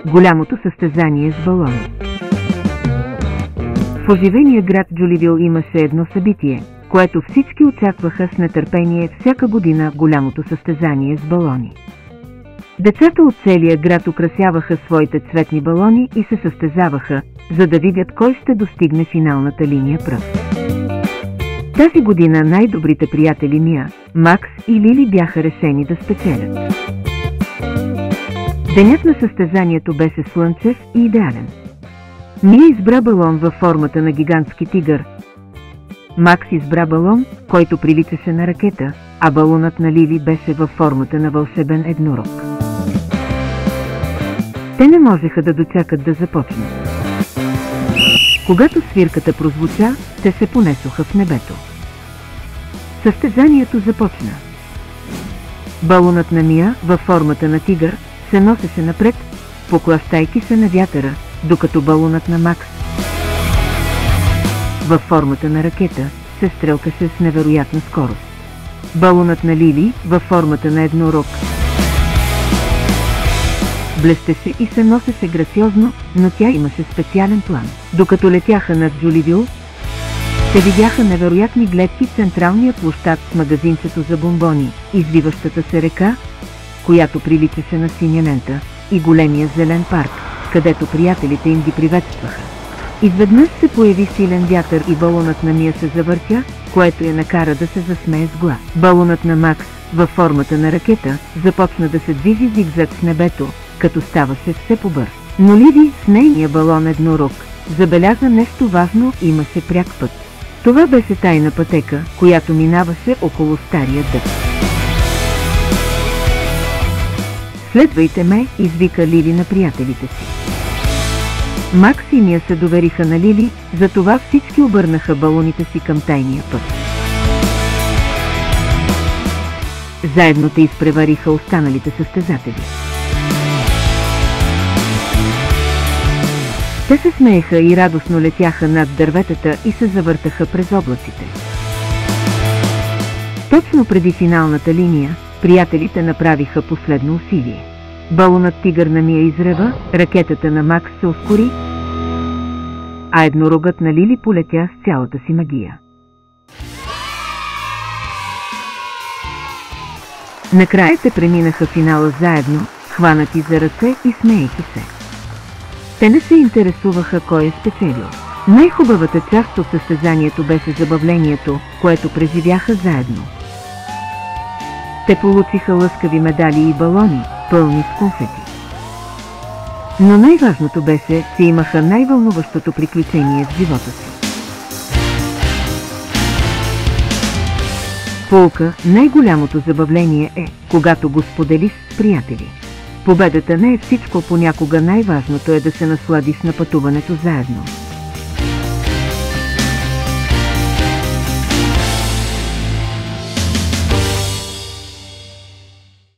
Голямото състезание с балони. В оживения град Джоливил имаше едно събитие, което всички очакваха с нетърпение всяка година, голямото състезание с балони. Децата от целия град украсяваха своите цветни балони и се състезаваха, за да видят кой ще достигне финалната линия пръв. Тази година най-добрите приятели Мия, Макс и Лили бяха решени да спечелят. Денят на състезанието беше слънчев и идеален. Мия избра балон във формата на гигантски тигър. Макс избра балон, който приличаше на ракета, а балонът на Лили беше във формата на вълшебен еднорог. Те не можеха да дочакат да започнат. Когато свирката прозвуча, те се понесоха в небето. Състезанието започна. Балонът на Мия, във формата на тигър, се носеше напред, поклащайки се на вятъра, докато балонът на Макс, във формата на ракета, се стрелкаше с невероятна скорост. Балонът на Лили, във формата на еднорог, блестеше и се носеше грациозно, но тя имаше специален план. Докато летяха над Джоливил, те видяха невероятни гледки в централния площад с магазинчето за бомбони, извиващата се река, която приличаше на синя лента, и големия зелен парк, където приятелите им ги приветстваха. Изведнъж се появи силен вятър и балонът на Мия се завъртя, което я накара да се засмее с глас. Балонът на Макс, във формата на ракета, започна да се движи зигзаг с небето, като ставаше все по-бърз. Но Лили с нейния балон еднорог забеляза нещо важно, имаше пряк път. Това беше тайна пътека, която минаваше около стария дъб. "Следвайте ме", извика Лили на приятелите си. Макс и Мия се довериха на Лили, затова всички обърнаха балоните си към тайния път. Заедно те изпревариха останалите състезатели. Те се смееха и радостно летяха над дърветата и се завъртаха през облаците. Точно преди финалната линия, приятелите направиха последно усилие. Балонът тигър на Мия изрева, ракетата на Макс се ускори, а еднорогът на Лили полетя с цялата си магия. Накрая те преминаха финала заедно, хванати за ръце и смеейки се. Те не се интересуваха кой е спечелил. Най-хубавата част от състезанието беше забавлението, което преживяха заедно. Те получиха лъскави медали и балони, пълни с конфети. Но най-важното беше, че имаха най-вълнуващото приключение в живота си. Поука, най-голямото забавление е, когато го споделиш с приятели. Победата не е всичко, понякога най-важното е да се насладиш на пътуването заедно.